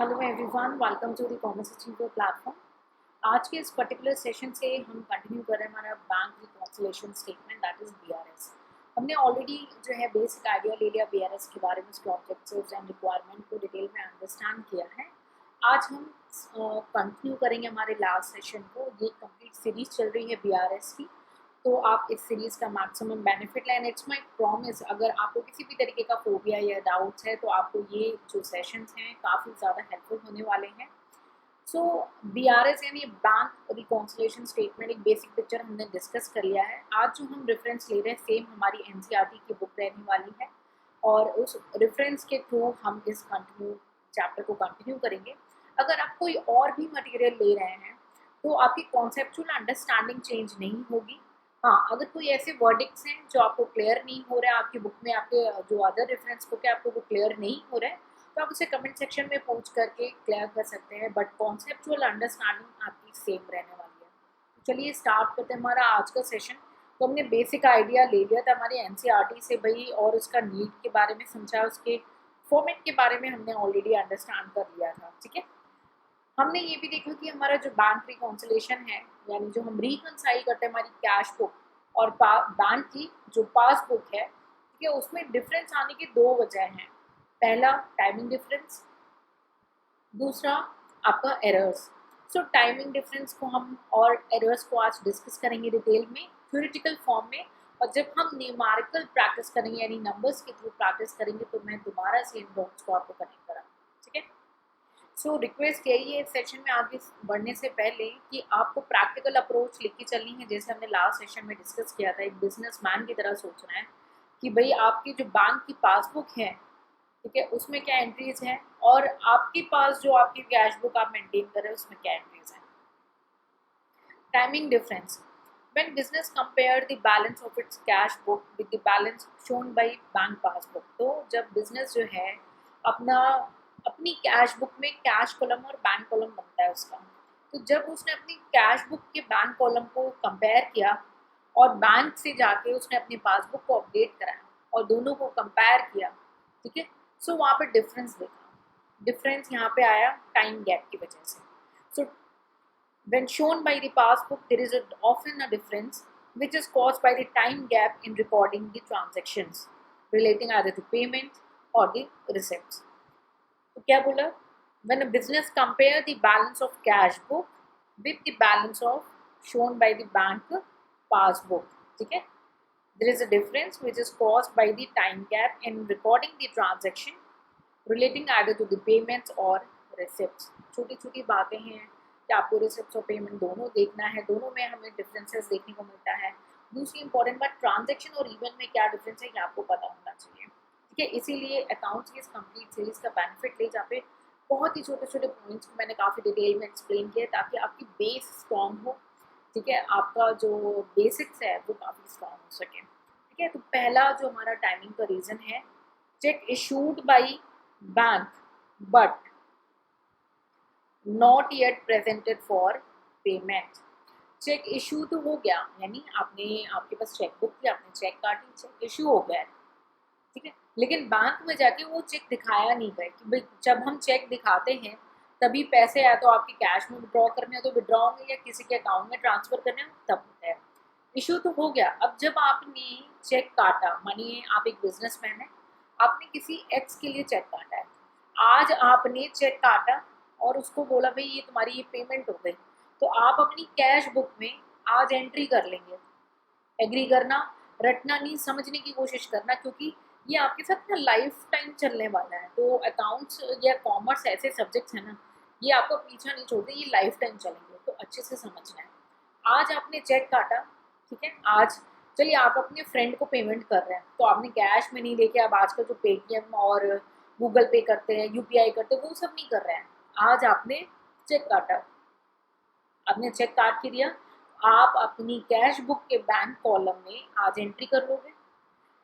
Hello everyone, welcome to the commerce achiever platform. आज के इस पर्टिकुलर सेशन से हम कंटिन्यू कर रहे हैं हमारा bank reconciliation statement, that is BRS. हमने ऑलरेडी जो है बेसिक आइडिया ले लिया बीआरएस के बारे में, उसके ऑब्जेक्टिव्स एंड रिक्वायरमेंट को डिटेल में अंडरस्टैंड किया है। आज हम कंटिन्यू करेंगे हमारे लास्ट सेशन को। ये कंप्लीट सीरीज चल रही है बीआरएस की, तो आप इस सीरीज़ का मैक्सिमम बेनिफिट लें। इट्स माई प्रॉमिस, अगर आपको किसी भी तरीके का फोबिया या डाउट्स है तो आपको ये जो सेशंस हैं काफ़ी ज़्यादा हेल्पफुल होने वाले हैं। सो बीआरएस यानी बैंक रिकॉन्सिलेशन स्टेटमेंट, एक बेसिक पिक्चर हमने डिस्कस कर लिया है। आज जो हम रेफरेंस ले रहे हैं सेम हमारी एनसीईआरटी की बुक रहने वाली है, और उस रेफरेंस के थ्रू हम इस कंटिन्यू चैप्टर को कंटिन्यू करेंगे। अगर आप कोई और भी मटेरियल ले रहे हैं तो आपकी कॉन्सेप्चुअल अंडरस्टैंडिंग चेंज नहीं होगी। हाँ, अगर कोई ऐसे वर्डिक्ट्स हैं जो आपको क्लियर नहीं हो रहा है आपकी बुक में, आपके जो अदर रेफरेंस बुक है आपको वो क्लियर नहीं हो रहा है, तो आप उसे कमेंट सेक्शन में पूछ करके क्लियर कर सकते हैं, बट कॉन्सेप्चुअल अंडरस्टैंडिंग आपकी सेम रहने वाली है। तो चलिए स्टार्ट करते हैं हमारा आज का सेशन। तो हमने बेसिक आइडिया ले लिया था हमारी एनसीईआरटी से भाई, और उसका नीड के बारे में समझा, उसके फॉर्मेट के बारे में हमने ऑलरेडी अंडरस्टैंड कर लिया था। ठीक है, हमने ये भी देखा कि हमारा जो बैंक रिकॉन्सिलेशन है, यानी जो हम रिकनसाइल करते हैं हमारी कैश बुक और बैंक की जो पासबुक है, ठीक है, उसमें डिफरेंस आने की दो वजह हैं। पहला टाइमिंग डिफरेंस, दूसरा आपका एरर्स। सो टाइमिंग डिफरेंस को हम और एरर्स को आज डिस्कस करेंगे डिटेल में थ्योरेटिकल फॉर्म में, और जब हम न्यूमेरिकल प्रैक्टिस करेंगे यानी नंबर्स के थ्रू प्रैक्टिस करेंगे तो मैं दोबारा से इन डॉट्स को आपको कनेक्ट कराऊंगा। ठीक है, सो रिक्वेस्ट यही है इस सेशन में आगे बढ़ने से पहले कि आपको प्रैक्टिकल अप्रोच लेके चलनी है, जैसे हमने लास्ट सेशन में डिस्कस किया था। एक बिजनेसमैन की तरह सोचना है कि भाई आपकी जो बैंक की पासबुक है, ठीक है, उसमें क्या एंट्रीज हैं, और आपके पास जो आपकी कैश बुक आप मेंटेन कर रहे हैं उसमें क्या एंट्रीज हैं। Timing difference, when business compare the balance of its cash book with the balance shown by bank passbook, तो जब बिजनेस जो है अपनी कैश बुक में कैश कॉलम और बैंक कॉलम बनता है उसका, तो जब उसने अपनी कैश बुक के बैंक कॉलम को कंपेयर किया और बैंक से जाके उसने अपनी पासबुक को अपडेट कराया और दोनों को कंपेयर किया, ठीक है, सो वहाँ पे डिफरेंस देखा। डिफरेंस यहाँ पे आया टाइम गैप की वजह से। सो when shown by the passbook, there is often a difference which is caused by the time gap in recording the transactions relating either to payment or the receipts. तो क्या बोला? When a business compare the balance of cash book with the balance of shown by the bank passbook, ठीक है, there is a difference which is caused by the time gap in recording the transaction relating either to the payments or receipts. छोटी छोटी बातें हैं कि आपको receipts और payment दोनों देखना है, दोनों में हमें डिफरेंसेस देखने को मिलता है। दूसरी इंपॉर्टेंट बात, ट्रांजैक्शन और इवेंट में क्या डिफरेंस है ये आपको पता होना चाहिए। ठीक है, इसीलिए अकाउंट्स की इस कंप्लीट सीरीज का बेनिफिट ले, जहाँ पे बहुत ही छोटे छोटे पॉइंट्स को मैंने काफ़ी डिटेल में एक्सप्लेन किया ताकि आपकी बेस स्ट्रॉन्ग हो। ठीक है, आपका जो बेसिक्स है वो काफ़ी स्ट्रॉन्ग हो सके। ठीक है, तो पहला जो हमारा टाइमिंग का रीज़न है, cheque issued by bank but not yet presented for payment. Cheque issue तो हो गया, यानी आपके पास चेक बुक थी, आपने चेक काटी, चेक इशू हो गया, ठीक है, लेकिन बैंक में जाके वो चेक दिखाया नहीं गया कि भाई जब हम चेक दिखाते हैं तभी पैसे या तो आपके कैश में विड्रॉ करने हैं तो विड्रॉ होंगे, या किसी के अकाउंट में ट्रांसफर करने हैं तब होता है। इशू तो हो गया। अब जब आपने चेक काटा, मानिए आप एक बिजनेसमैन है, आपने किसी एक्स के लिए चेक काटा है, आज आपने चेक काटा और उसको बोला भाई ये तुम्हारी ये पेमेंट हो गई, तो आप अपनी कैश बुक में आज एंट्री कर लेंगे। एग्री करना, रटना नहीं, समझने की कोशिश करना, क्योंकि ये आपके साथ ना लाइफ टाइम चलने वाला है। तो अकाउंट्स या कॉमर्स ऐसे सब्जेक्ट्स हैं ना, ये आपका पीछा नहीं छोड़ते, ये लाइफ टाइम चलेंगे, तो अच्छे से समझना है। आज आपने चेक काटा, ठीक है, आज चलिए आप अपने फ्रेंड को पेमेंट कर रहे हैं, तो आपने कैश में नहीं लेके अब आजकल जो पेटीएम और गूगल पे करते हैं, यूपीआई करते हैं, वो सब नहीं कर रहे हैं। आज आपने चेक काटा, आपने चेक काट के दिया, आप अपनी कैश बुक के बैंक कॉलम में आज एंट्री कर लोगे,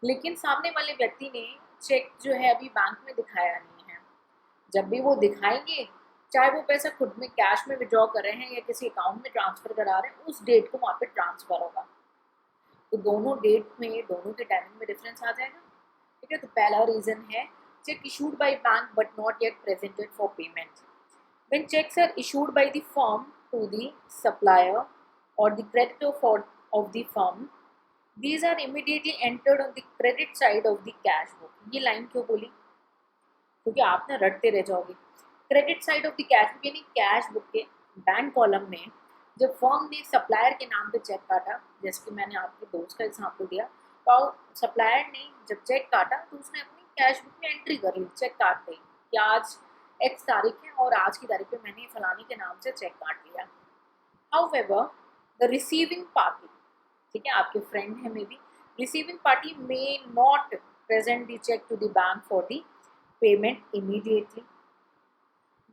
लेकिन सामने वाले व्यक्ति ने चेक जो है अभी बैंक में दिखाया नहीं है। जब भी वो दिखाएंगे, चाहे वो पैसा खुद में कैश में विड्रॉ कर रहे हैं या किसी अकाउंट में ट्रांसफर करा रहे हैं, उस डेट को वहाँ पे ट्रांसफर होगा, तो दोनों डेट में, दोनों के टाइमिंग में डिफरेंस आ जाएगा। ठीक है, तो पहला रीज़न है check issued by bank but not yet presented for payment. When checks are issued by the firm to the supplier or the creditor of the firm, these are immediately entered on the credit side of the cash book. ये line क्यों बोली? क्योंकि आप ना रटते रह जाओगे. Credit side of the cash book यानी कैश बुक के बैंक कॉलम में जब फर्म ने सप्लायर के नाम पे चेक काटा, जैसे कि मैंने आपके दोस्त का एग्जाम्पल दिया, तो सप्लायर ने जब चेक काटा तो उसने अपनी कैश बुक में एंट्री कर ली चेक काटते ही कि आज एक्स तारीख है और आज की तारीख पे मैंने फलानी के नाम से चेक काट लिया. हाउएवर द रिसीविंग पार्टी, ठीक है, आपके फ्रेंड है may be, receiving party may not present the cheque to the bank for the payment immediately.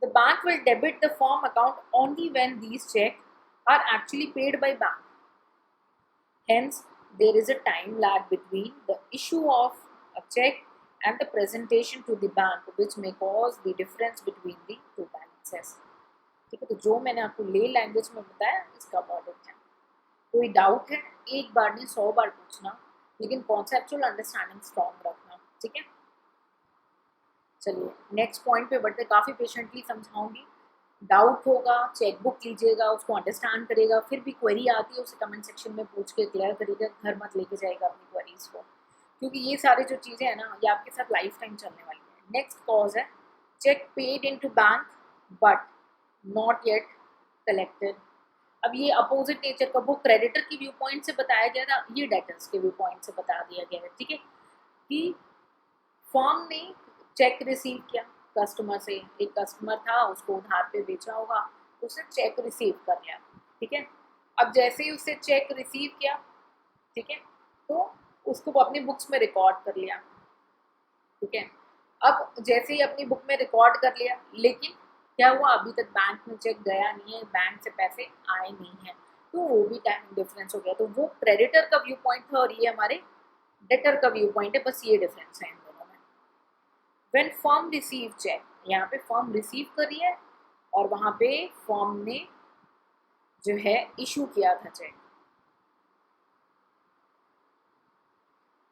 The bank will debit the firm account only when these checks are actually paid by bank. Hence, there is a time lag between the issue of a check and the presentation to the bank, which may cause the difference between the two balances. ठीक है, तो जो मैंने आपको ले language में बताया इसका अकॉर्डिंग है. कोई डाउट है एक बार नहीं 100 बार पूछना, लेकिन कॉन्सेप्चुअल अंडरस्टैंडिंग स्ट्रॉन्ग रखना. ठीक है, चलिए नेक्स्ट पॉइंट पे बढ़ते. काफ़ी पेशेंटली समझाऊंगी. डाउट होगा चेकबुक लीजिएगा, उसको अंडरस्टैंड करेगा, फिर भी क्वेरी आती है उसे कमेंट सेक्शन में पूछ के क्लियर करेगा. घर मत लेके जाएगा अपनी क्वेरीज को, क्योंकि ये सारी जो चीज़ें हैं ना ये आपके साथ लाइफ टाइम चलने वाली है. नेक्स्ट कॉज है cheque paid into bank but not yet collected. अब ये अपोजिट नेचर का, वो क्रेडिटर की व्यू पॉइंट से बताया गया था, ये डेटर्स के व्यू पॉइंट से बता दिया गया है. ठीक है, कि फर्म ने चेक रिसीव किया कस्टमर से, एक कस्टमर था उसको उधार पे बेचा होगा, उसने चेक रिसीव कर लिया. ठीक है, अब जैसे ही उससे चेक रिसीव किया, ठीक है, तो उसको वो अपनी बुक्स में रिकॉर्ड कर लिया. ठीक है, अब जैसे ही अपनी बुक में रिकॉर्ड कर लिया, लेकिन क्या हुआ, अभी तक बैंक में चेक गया नहीं है, बैंक से पैसे आए नहीं हैं, तो वो भी टाइमिंग डिफरेंस हो गया. तो वो क्रेडिटर का व्यू पॉइंट था और ये हमारे डेटर का व्यू पॉइंट है, बस ये डिफरेंस है इन दोनों में. When firm receive check, यहाँ पे फर्म रिसीव कर रही है और वहाँ पे फर्म ने जो है इशू किया था चेक.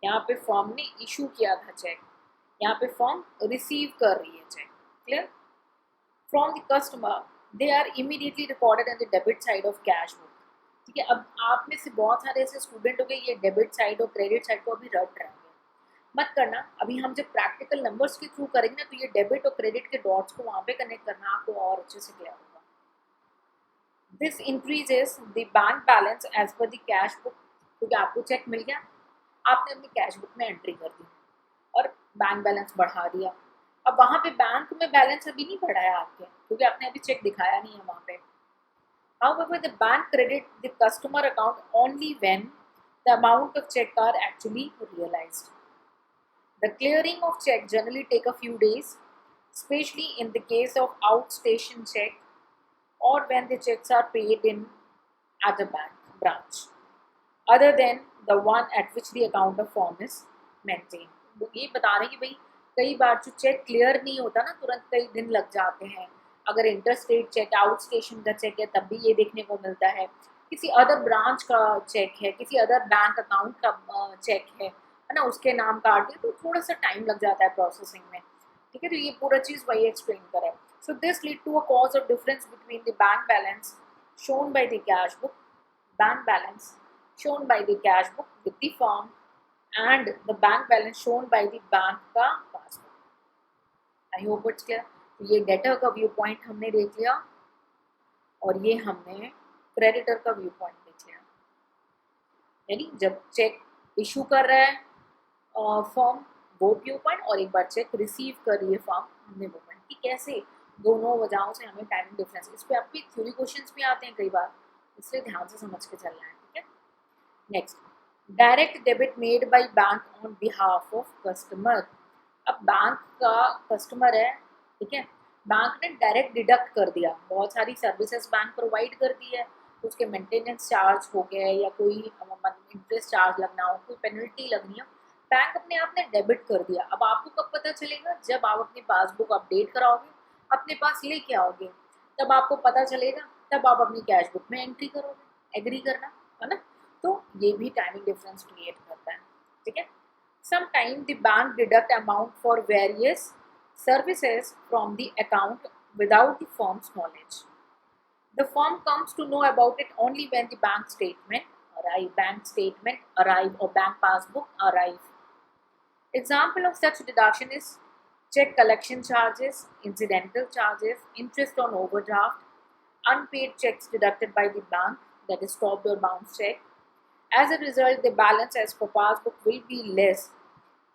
यहाँ पे फर्म ने इशू किया था चेक, यहाँ पे फर्म रिसीव कर रही है cheque. Clear? From the customer they are immediately recorded an the debit side of cash book. ठीक है, अब आप में से बहुत सारे ऐसे स्टूडेंट हो गए ये डेबिट साइड और क्रेडिट साइड को अभी रट रहे हैं. मत करना, अभी हम जब प्रैक्टिकल नंबर्स के थ्रू करेंगे ना तो ये डेबिट और क्रेडिट के डॉट्स को वहाँ पे कनेक्ट करना आपको और अच्छे से क्लियर होगा. This increases the bank balance as per the cash book, क्योंकि आपको चेक मिल गया, आपने अपनी कैश बुक में एंट्री कर दी और बैंक बैलेंस बढ़ा दिया. अब वहाँ पे बैंक में बैलेंस अभी नहीं बढ़ाया आपके, क्योंकि आपने अभी चेक दिखाया नहीं है वहाँ पे. However, the bank credit the customer account only when the amount of check are actually realized. The clearing of check generally take a few days, especially in the case of outstation check or when the checks are paid in at a bank branch, other than the one at which the account of firm is maintained. ये बता रहे हैं कि भाई कई बार जो check clear नहीं होता ना, तुरंत कई दिन लग जाते हैं. अगर इंटरस्टेट चेक, आउट स्टेशन का चेक है तब भी ये देखने को मिलता है. किसी अदर ब्रांच का चेक है, किसी अदर बैंक अकाउंट का चेक है ना, उसके नाम का आती है, तो थोड़ा सा टाइम लग जाता है प्रोसेसिंग में. ठीक है, तो ये पूरा चीज़ वही एक्सप्लेन करा है. So this lead to a cause of difference between the bank balance shown by the cash book, bank balance shown by the cash book with the firm and the bank balance shown by the bank का passbook. I hope it's clear. ये debtor का view point हमने देख लिया और ये हमने creditor का व्यू पॉइंट देख लिया. यानी जब चेक इशू कर रहा है फॉर्म, वो व्यू पॉइंट, और एक बार चेक रिसीव कर रही है फॉर्म, हमने वो पॉइंट. कि कैसे दोनों वजहों से हमें टाइमिंग डिफरेंस. इस पर आपके थ्योरी क्वेश्चंस भी आते हैं कई बार, इसलिए ध्यान से समझ के चलना है. ठीक है, next, direct debit made by bank on behalf of customer. अब बैंक का कस्टमर है, ठीक है, बैंक ने डायरेक्ट डिडक्ट कर दिया. बहुत सारी सर्विसेज बैंक प्रोवाइड करती है, तो उसके मेंटेनेंस चार्ज हो गए या कोई इंटरेस्ट चार्ज लगना हो, कोई पेनल्टी लगनी हो, बैंक अपने आप ने डेबिट कर दिया. अब आपको कब पता चलेगा? जब आप अपनी पासबुक अपडेट कराओगे, अपने पास लेके आओगे, तब आपको पता चलेगा, तब आप अपनी कैश बुक में एंट्री करोगे. एग्री करना है ना. तो ये भी टाइमिंग डिफरेंस क्रिएट करता है. ठीक है, sometime the bank deduct amount for various services from the account without the firm's knowledge. The firm comes to know about it only when the bank statement arrive or bank passbook arrive. Example of such deduction is check collection charges, incidental charges, interest on overdraft, unpaid checks deducted by the bank, that is stopped or bounced check. As a result, the balance as per passbook will be less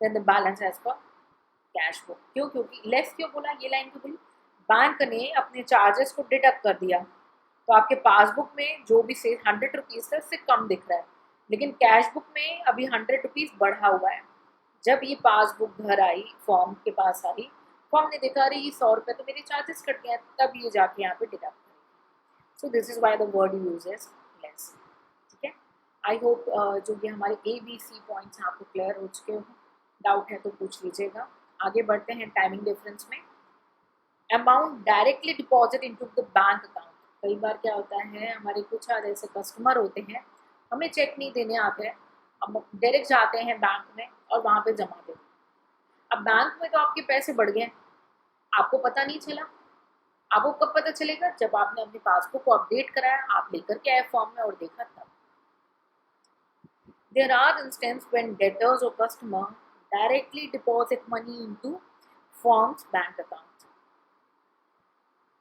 than the balance as per cash book. क्यों? क्योंकि less क्यों बोला ये line को बोली, bank ने अपने charges को डिडक्ट कर दिया तो आपके पासबुक में जो भी से 100 रुपीज़ था उससे कम दिख रहा है, लेकिन कैश बुक में अभी 100 रुपीज़ बढ़ा हुआ है. जब ये पासबुक घर आई, फॉर्म के पास आई, फॉर्म ने देखा रही 100 रुपये तो मेरे चार्जेस कट गए, तब ये जाके यहाँ पे डिडक्ट करेगी. So this is why the word uses less. ठीक है, आई होप जो कि हमारे ABC पॉइंट्स आपको क्लियर हो चुके हो. डाउट है तो पूछ लीजिएगा. आगे बढ़ते हैं टाइमिंग डिफरेंस में. Amount directly deposit into the bank account. कई बार क्या होता है, हमारे कुछ ऐसे कस्टमर होते हैं, हमें चेक नहीं देने आते हैं, हम डायरेक्ट जाते हैं बैंक में और वहाँ पे जमा देते हैं. अब बैंक में तो आपके पैसे बढ़ गए, आपको पता नहीं चला. आपको कब पता चलेगा? जब आपने अपनी पासबुक को अपडेट कराया, आप लेकर के आए फॉर्म में और देखा तब. There are instances when debtors or customer directly deposit money into firm's bank account.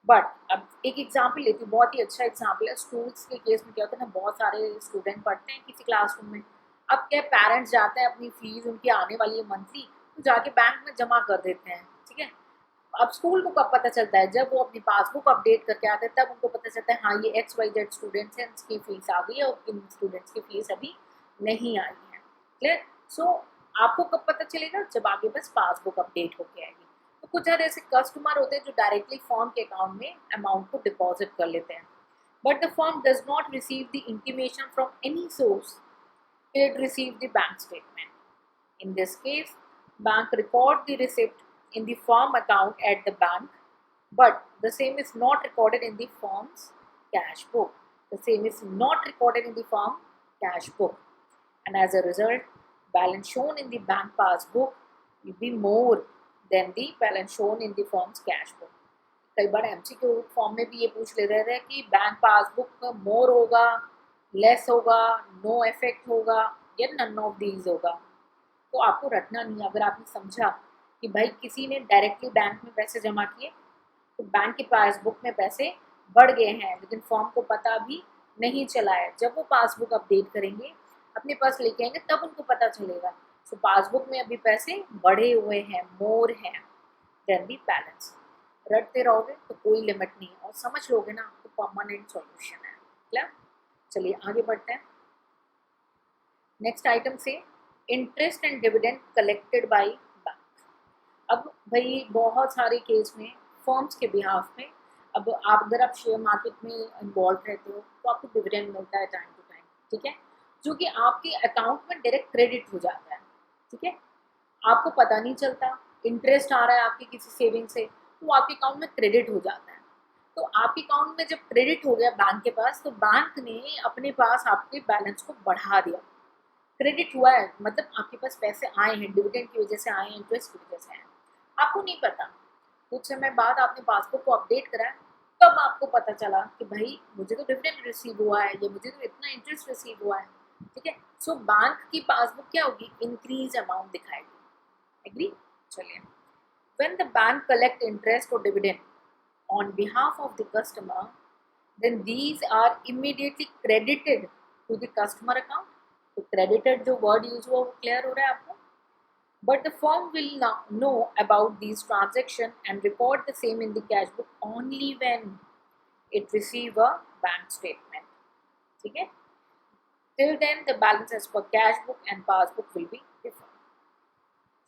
But अब एक एग्जाम्पल लेती हूँ, बहुत ही अच्छा एग्जाम्पल है. स्कूल्स के केस में क्या होता है ना, बहुत सारे स्टूडेंट पढ़ते हैं किसी क्लासरूम में. अब क्या पेरेंट्स जाते हैं, अपनी फीस उनकी आने वाली है मंथली, तो जाके बैंक में जमा कर देते हैं. ठीक है, अब स्कूल को कब पता चलता है? जब वो अपनी पासबुक अपडेट करके आते हैं तब उनको पता चलता है हाँ ये XYZ स्टूडेंट्स हैं, इसकी फीस आ गई है और इन स्टूडेंट्स की फीस अभी नहीं आई है. क्लियर? सो आपको कब पता चलेगा? जब आपके पास पासबुक अपडेट होके आएगी. तो कुछ ज़्यादा ऐसे कस्टमर होते हैं जो डायरेक्टली फॉर्म के अकाउंट में अमाउंट को डिपॉजिट कर लेते हैं, but the form does not receive the intimation from any source it received the bank statement. In this case, bank record the receipt in the firm account at the bank, but the same is not recorded in the firm's cash book. The same is not recorded in the firm cash book, and as a result, balance shown in the bank passbook will be more than the balance shown in the firm's cash book. कई बार MCQ form में भी ये पूछ ले रहे थे कि bank passbook में मोर होगा, लेस होगा, नो इफेक्ट होगा या नन ऑफ दीज होगा. तो आपको रटना नहीं. अगर आपने समझा कि भाई किसी ने डायरेक्टली बैंक में पैसे जमा किए तो बैंक के पासबुक में पैसे बढ़ गए हैं, लेकिन फॉर्म को पता भी नहीं चला है. जब वो पासबुक अपडेट करेंगे, अपने पास लेके आएंगे, तब उनको पता चलेगा. सो पासबुक में अभी पैसे बढ़े हुए हैं, मोर हैं देन दी बैलेंस. रटते रहोगे तो कोई लिमिट नहीं है, और समझ लोगे ना तो परमानेंट सॉल्यूशन है. क्लियर? चलिए आगे बढ़ते हैं. नेक्स्ट आइटम से interest and dividend collected by bank. अब भाई बहुत सारे केस में फर्म्स के बिहाफ में, अब आप अगर आप शेयर मार्केट में इन्वॉल्व रहते हो तो आपको डिविडेंड मिलता है टाइम टू टाइम. ठीक है, जो कि आपके अकाउंट में डायरेक्ट क्रेडिट हो जाता है. ठीक है, आपको पता नहीं चलता. इंटरेस्ट आ रहा है आपकी किसी सेविंग से तो आपके अकाउंट में क्रेडिट हो जाता है. तो आपके अकाउंट में जब क्रेडिट हो गया बैंक के पास, तो बैंक ने अपने पास आपके बैलेंस को बढ़ा दिया. क्रेडिट हुआ है मतलब आपके पास पैसे आए हैं, डिविडेंड की वजह से आए हैं, इंटरेस्ट की वजह से आए हैं. आपको नहीं पता, कुछ समय बाद आपने पासबुक को अपडेट करा, तब आपको पता चला कि भाई मुझे तो डिविडेंड रिसीव हुआ है, या मुझे तो इतना इंटरेस्ट रिसीव हुआ है. ठीक है, सो बैंक की पासबुक क्या होगी? इंक्रीज अमाउंट दिखाएगी. एग्री? चलिए. When the bank collect interest or dividend on behalf of the customer, then these are immediately credited to the customer account. तो credited जो word use हुआ वो clear हो रहा है आपको? But the firm will now know about these transaction and record the same in the cash book only when it receive a bank statement. ठीक है? Till then the balance as per cash book and passbook will be different.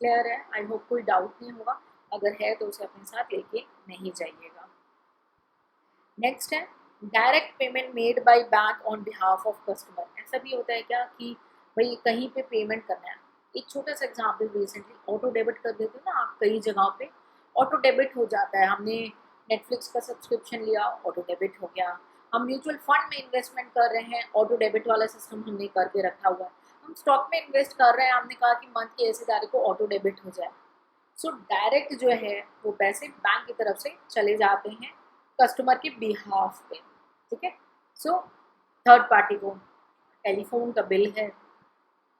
Clear है? I hope कोई doubt नहीं होगा. अगर है तो उसे अपने साथ लेके नहीं जाइएगा. नेक्स्ट है direct payment made by bank on behalf of customer. ऐसा भी होता है क्या कि भाई कहीं पे पेमेंट करना है? एक छोटा सा एग्जांपल, रिसेंटली ऑटो डेबिट कर देते हो ना आप, कई जगहों पे ऑटो डेबिट हो जाता है. हमने नेटफ्लिक्स का सब्सक्रिप्शन लिया, ऑटो डेबिट हो गया. हम म्यूचुअल फंड में इन्वेस्टमेंट कर रहे हैं, ऑटो डेबिट वाला सिस्टम हमने करके रखा हुआ है. हम स्टॉक में इन्वेस्ट कर रहे हैं, हमने कहा कि मंथ की ऐसी तारीख को ऑटो डेबिट हो जाए. सो डायरेक्ट जो है वो पैसे बैंक की तरफ से चले जाते हैं कस्टमर के बिहाफ पे, ठीक है। सो थर्ड पार्टी को टेलीफोन का बिल है,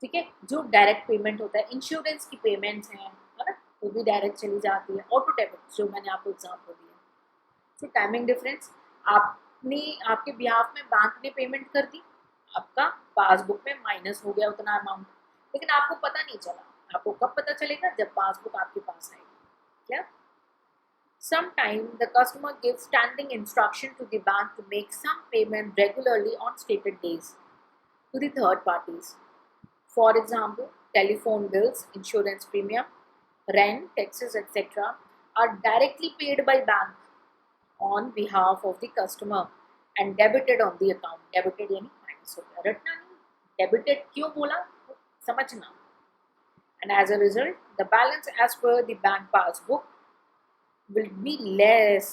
ठीक है, जो डायरेक्ट पेमेंट होता है, इंश्योरेंस की पेमेंट्स हैं, है ना, वो भी डायरेक्ट चली जाती है। ऑटो डेबिट जो मैंने आपको एग्जाम्पल दिया। सो टाइमिंग डिफरेंस, आपने आपके बिहाफ में बैंक ने पेमेंट कर दी, आपका पासबुक में माइनस हो गया उतना अमाउंट, लेकिन आपको पता नहीं चला। आपको कब पता चलेगा? जब पासबुक आपके पास आएगी। क्या? Sometimes the customer gives standing instruction to the bank to make some payment regularly on stated days to the third parties. For example, telephone bills, insurance premium, rent, taxes, etc. are directly paid by bank on behalf of the customer and debited on the account. Debited यानी minus हो गया, रटना नहीं, debited क्यों बोला समझना। And as a result, the balance as per the bank passbook will be less.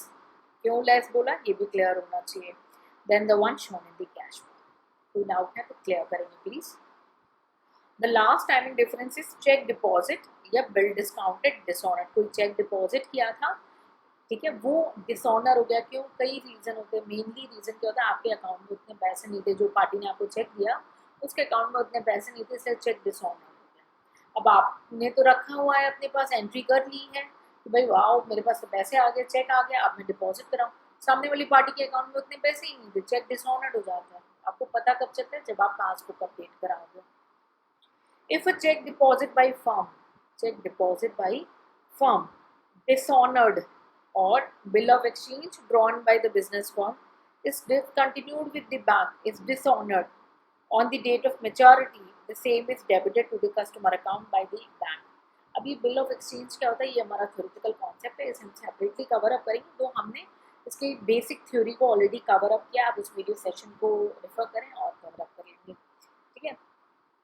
क्यों less बोला ये भी clear होना चाहिए than the one shown in the cash book. कोई डाउट है तो क्लियर करेंगे please. The last timing difference is cheque deposit या बिल डिस्काउंटेड डिसऑनर। कोई चेक डिपॉजिट किया था, ठीक है, वो डिसऑनर हो गया। क्यों? कई रीजन होते हैं। मेनली रीजन क्या होता है, आपके अकाउंट में उतने पैसे नहीं थे, जो पार्टी ने आपको चेक दिया उसके अकाउंट में उतने पैसे नहीं थे, इसलिए चेक डिसऑनर हो गया। अब आपने तो रखा हुआ है अपने पास, एंट्री कर ली है कि भाई वाह मेरे पास तो पैसे आ गए, चेक आ गया, अब मैं डिपॉजिट कराऊँ। सामने वाली पार्टी के अकाउंट में उतने पैसे ही नहीं थे, चेक डिसऑनर्ड हो जाता है। आपको पता कब चलता है? जब आप पासबुक अपडेट कराओगे। If a cheque deposit by firm dishonored or bill of exchange drawn by the business firm is discontinued with the bank is dishonored on the date of maturity, the same is debited to the customer account by the bank. अभी bill of exchange क्या होता है, ये हमारा theoretical concept है, इसे हम separately cover up करेंगे। तो हमने इसकी बेसिक थ्योरी को ऑलरेडी कवर अप किया, आप उस वीडियो सेशन को रेफर करें और कवर अप कर लेंगे, ठीक है।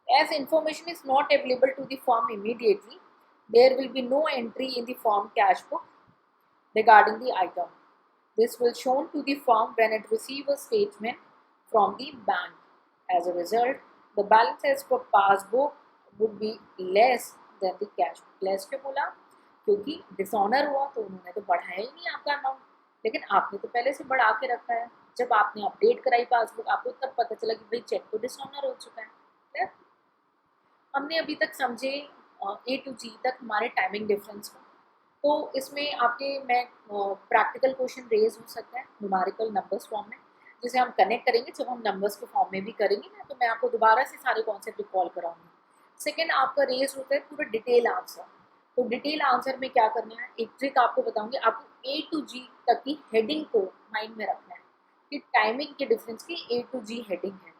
As information is not available to the firm immediately, there will be no entry in the firm cash book regarding the item. This will shown to the firm when it receives a statement from the bank. As a result, the balance as per passbook would be less than the cash book. Less क्यों बोला? क्योंकि dishonour हुआ तो उन्होंने तो बढ़ाया ही नहीं आपका अमाउंट, लेकिन आपने तो पहले से बढ़ा के रखा है। जब आपने अपडेट कराई पासबुक, आपको तब पता चला कि भाई चेक तो डिसऑनर हो चुका है। हमने अभी तक समझे A to G तक हमारे टाइमिंग डिफरेंस को। तो इसमें आपके मैं प्रैक्टिकल क्वेश्चन रेज हो सकता है न्यूमेरिकल नंबर्स फॉर्म में, जिसे हम कनेक्ट करेंगे। जब हम नंबर्स के फॉर्म में भी करेंगे ना, तो मैं आपको दोबारा से सारे कॉन्सेप्ट रिकॉल कराऊंगी। सेकेंड आपका रेज होता है पूरा डिटेल आंसर। तो डिटेल आंसर में क्या करना है, एक ट्रिक आपको बताऊंगी। आपको A to G तक की हेडिंग को माइंड में रखना है कि टाइमिंग के डिफरेंस की A to G हेडिंग है।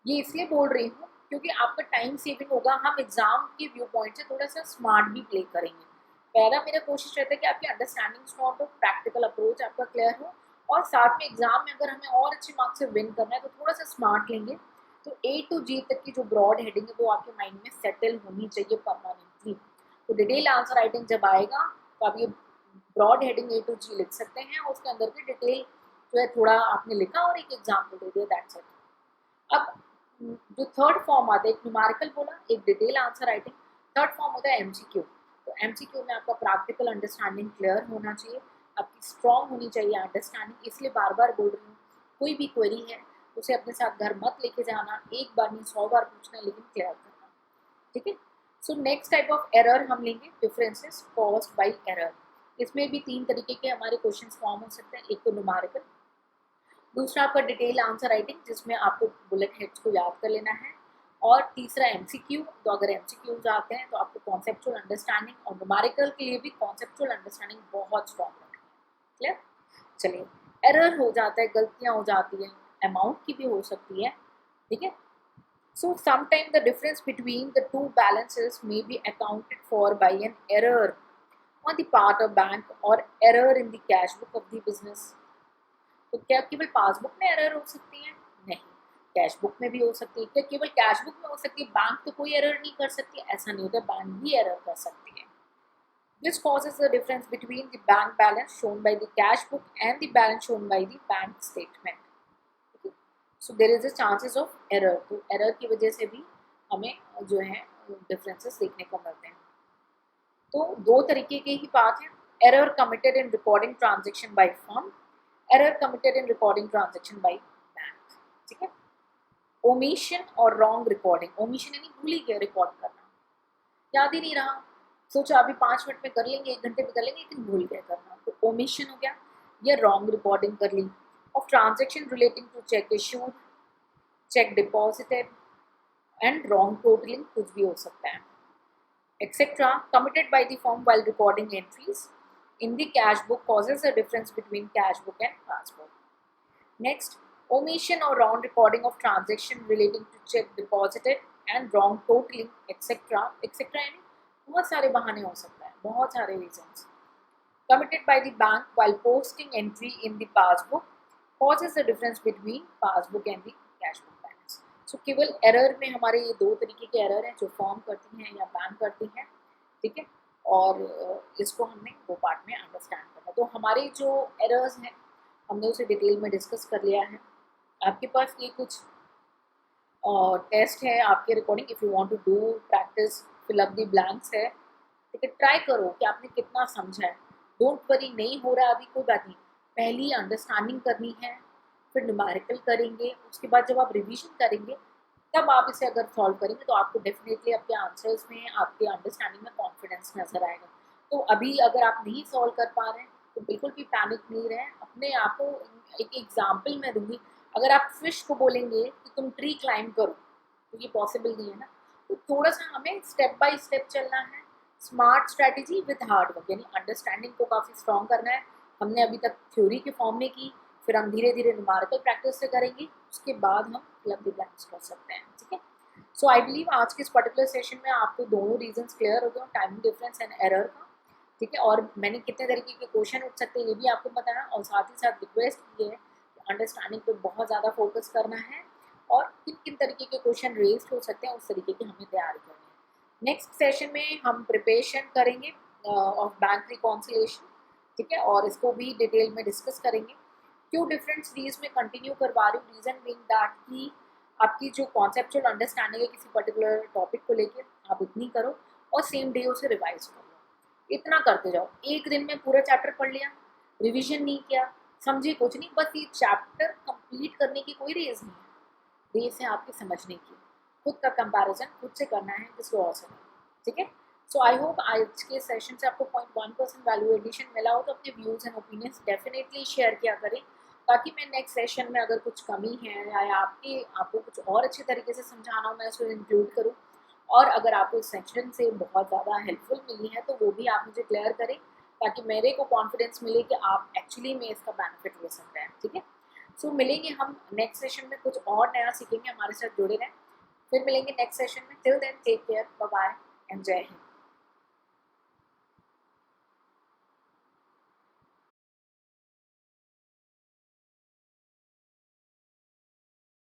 ये इसलिए बोल रही हूँ क्योंकि आपका टाइम सेविंग होगा। हम एग्जाम के व्यू पॉइंट से थोड़ा सा स्मार्ट भी प्ले करेंगे। पहला मेरा कोशिश रहता है कि आपकी अंडरस्टैंडिंग स्ट्रॉन्ग हो, प्रैक्टिकल अप्रोच आपका क्लियर हो, और साथ में एग्जाम में अगर हमें और अच्छे मार्क्स से विन करना है तो थोड़ा सा स्मार्ट लेंगे। तो A to G तक की जो ब्रॉड हेडिंग है वो आपके माइंड में सेटल होनी चाहिए परमानेंटली। तो डिटेल आंसर राइटिंग जब आएगा तो आप ये broad heading A to G लिख सकते हैं, और उसके अंदर की डिटेल जो है थोड़ा आपने लिखा और एक एग्जाम्पल दे दिया, दैट्स इट। अब जो थर्ड फॉर्म आता है, एक न्यूमेरिकल बोला, एक detail answer writing, third form होता है MCQ। तो MCQ में आपका प्रैक्टिकल अंडरस्टैंडिंग क्लियर होना चाहिए, आपकी स्ट्रॉन्ग होनी चाहिए अंडरस्टैंडिंग। इसलिए बार बार बोल रही हूँ, कोई भी क्वेरी है उसे अपने साथ घर मत लेके जाना, एक बार नहीं 100 बार पूछना, लेकिन क्लियर करना, ठीक है। So next type of error हम लेंगे डिफरेंसेस कॉज्ड बाय एरर। इसमें भी 3 तरीके के हमारे क्वेश्चन फॉर्म हो सकते हैं। एक तो न्यूमेरिकल, दूसरा आपका डिटेल आंसर राइटिंग जिसमें आपको बुलेट हेड्स को याद कर लेना है, और तीसरा MCQ। तो अगर MCQs आते हैं तो आपको कॉन्सेप्चुअल अंडरस्टैंडिंग और न्यूमेरिकल के लिए भी कॉन्सेप्चुअल अंडरस्टैंडिंग बहुत स्ट्रॉन्ग रखनी है। क्लियर? चलिए, एरर हो जाता है, गलतियाँ हो जाती हैं, अमाउंट की भी हो सकती है, ठीक है। So sometime the difference between the two balances may be accounted for by an error on the part of bank और error in the cash book of the business. तो क्या केवल पासबुक में एरर हो सकती है? नहीं, कैश बुक में भी हो सकती है। क्या केवल कैश बुक में हो सकती है, बैंक तो कोई एरर नहीं कर सकती? ऐसा नहीं होता, बैंक भी एरर कर सकती है। This causes the difference between the bank balance shown by the cash book and the balance shown by the bank statement. Okay? So there is a chances of error. तो error की वजह से भी हमें जो है डिफरेंसेस देखने को मिलते हैं। तो दो तरीके के ही बात है, error committed in recording transaction by firm, error committed in recording transaction by bank. ठीक है, ओमिशन और रॉन्ग रिकॉर्डिंग, ओमिशन यानी भूल ही गया रिकॉर्ड करना, याद ही नहीं रहा, सोचा अभी 5 मिनट में कर लेंगे, 1 घंटे में कर लेंगे, लेकिन भूल गए करना, तो ओमिशन हो गया, या रॉन्ग रिकॉर्डिंग कर ली of transaction relating to cheque issued, cheque deposited and wrong totalling, कुछ भी हो सकता है, etcetera committed by the firm while recording entries in the cash book causes a difference between cash book and passbook. Next, omission or wrong recording of transaction relating to check deposited and wrong totaling etc etc यानी बहुत सारे बहाने हो सकता है, बहुत सारे reasons. Committed by the bank while posting entry in the passbook causes the difference between passbook and the cash book balance. So केवल एरर में हमारे ये दो तरीके के एरर हैं जो फॉर्म करती हैं या बैंक करती हैं, ठीक है, और इसको हमने दो पार्ट में अंडरस्टैंड करना। तो हमारे जो एरर्स हैं हमने उसे डिटेल में डिस्कस कर लिया है। आपके पास ये कुछ टेस्ट है आपके recording, if you want to do practice fill up the blanks है, ठीक है, ट्राई करो कि आपने कितना समझा है। डोंट वरी, नहीं हो रहा अभी कोई बात नहीं, पहली अंडरस्टैंडिंग करनी है, फिर न्यूमेरिकल करेंगे, उसके बाद जब आप रिवीजन करेंगे तब आप इसे अगर सॉल्व करेंगे तो आपको डेफिनेटली आपके आंसर्स में, आपके अंडरस्टैंडिंग में कॉन्फिडेंस नज़र आएगा। तो अभी अगर आप नहीं सॉल्व कर पा रहे हैं तो बिल्कुल भी पैनिक नहीं रहे, अपने आप को एक एग्जाम्पल मैं दूंगी, अगर आप फिश को बोलेंगे कि तुम ट्री क्लाइंब करो तो ये पॉसिबल नहीं है ना, तो थोड़ा सा हमें स्टेप बाय स्टेप चलना है, smart strategy with hard work, यानी अंडरस्टैंडिंग को काफ़ी स्ट्रॉन्ग करना है। हमने अभी तक थ्योरी के फॉर्म में की, फिर हम धीरे धीरे न्यूमेरिकल प्रैक्टिस से करेंगे, उसके बाद हम फिल अप द ब्लैंक्स कर सकते हैं। ठीक है, सो आई बिलीव आज के इस पर्टिकुलर सेशन में आपको दोनों रीजंस क्लियर हो गए, टाइमिंग डिफरेंस एंड एरर का, ठीक है, और मैंने कितने तरीके के क्वेश्चन उठ सकते हैं ये भी आपको बताना, और साथ ही साथ रिक्वेस्ट की है कि अंडरस्टैंडिंग पे बहुत ज़्यादा फोकस करना है, और किन किन तरीके के क्वेश्चन रेज हो सकते हैं उस तरीके की हमें तैयारी करनी है। नेक्स्ट सेशन में हम प्रिपरेशन करेंगे ऑफ बैंक रिकॉन्सिलेशन, ठीक है, और इसको भी डिटेल में डिस्कस करेंगे। क्यों डिफरेंट सीरीज में कंटिन्यू करवा रही हूँ, रीज़न बीइंग दैट कि आपकी जो कॉन्सेप्चुअल अंडरस्टैंडिंग है किसी पर्टिकुलर टॉपिक को लेकर, आप उतनी करो और सेम डे उसे रिवाइज कर लो, इतना करते जाओ। एक दिन में पूरा चैप्टर पढ़ लिया, रिवीजन नहीं किया, समझे कुछ नहीं, बस ये चैप्टर कंप्लीट करने की कोई रेस नहीं है, रेस है आपके समझने की, खुद का कंपैरिजन खुद से करना है किसी और से, ठीक है। सो आई होप आज के सेशन से आपको 0.1% वैल्यू एडिशन मिला हो, तो अपने views and opinions definitely share किया करें, ताकि मैं नेक्स्ट सेशन में अगर कुछ कमी है या आपको कुछ और अच्छे तरीके से समझाना हो, मैं उसको इंक्लूड करूँ, और अगर आपको इस सेशन से बहुत ज़्यादा हेल्पफुल मिली है तो वो भी आप मुझे क्लियर करें, ताकि मेरे को कॉन्फिडेंस मिले कि आप एक्चुअली में इसका बेनिफिट ले सकते हैं। ठीक है, सो मिलेंगे हम नेक्स्ट सेशन में, कुछ और नया सीखेंगे, हमारे साथ जुड़े रहें, फिर मिलेंगे नेक्स्ट सेशन में। Till then take care, bye bye and जय हिंद।